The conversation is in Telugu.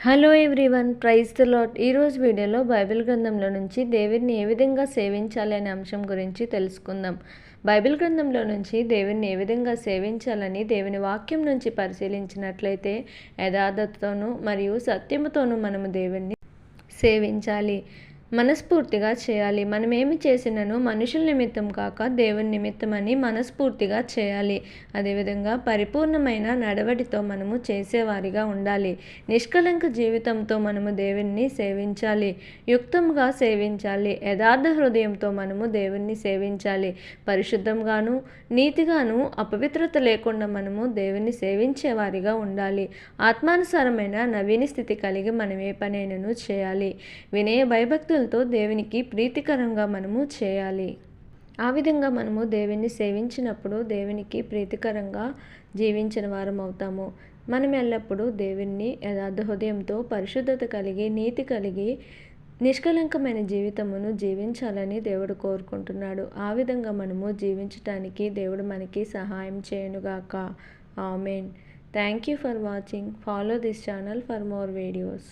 Hello everyone, praise the lord. ఈరోజు వీడియోలో బైబిల్ గ్రంథంలో నుంచి దేవుడిని ఏ విధంగా సేవించాలి అనే అంశం గురించి తెలుసుకుందాం. బైబిల్ గ్రంథంలో నుంచి దేవుడిని ఏ విధంగా సేవించాలని దేవుని వాక్యం నుంచి పరిశీలించినట్లయితే యథార్థతతోనూ మరియు సత్యముతోనూ మనము దేవుణ్ణి సేవించాలి, మనస్ఫూర్తిగా చేయాలి. మనం ఏమి చేసినను మనుషుల నిమిత్తం కాక దేవుని నిమిత్తమని మనస్ఫూర్తిగా చేయాలి. అదేవిధంగా పరిపూర్ణమైన నడవడితో మనము చేసేవారిగా ఉండాలి. నిష్కలంక జీవితంతో మనము దేవుణ్ణి సేవించాలి, యుక్తంగా సేవించాలి. యథార్థ హృదయంతో మనము దేవుణ్ణి సేవించాలి. పరిశుద్ధంగాను నీతిగాను అపవిత్రత లేకుండా మనము దేవుణ్ణి సేవించేవారిగా ఉండాలి. ఆత్మానుసారమైన నవీన స్థితి కలిగి మనం ఏ పనైనను చేయాలి. వినయ భయభక్తులతో దేవునికి ప్రీతికరంగా మనము చేయాలి. ఆ విధంగా మనము దేవుణ్ణి సేవించినప్పుడు దేవునికి ప్రీతికరంగా జీవించిన వారం అవుతాము. మనం ఎల్లప్పుడూ దేవుణ్ణి యథార్థ హృదయంతో పరిశుద్ధత కలిగి నీతి కలిగి నిష్కలంకమైన జీవితమును జీవించాలని దేవుడు కోరుకుంటున్నాడు. ఆ విధంగా మనము జీవించటానికి దేవుడు మనకి సహాయం చేయనుగాక. Amen. Thank you for watching. Follow this channel for more videos.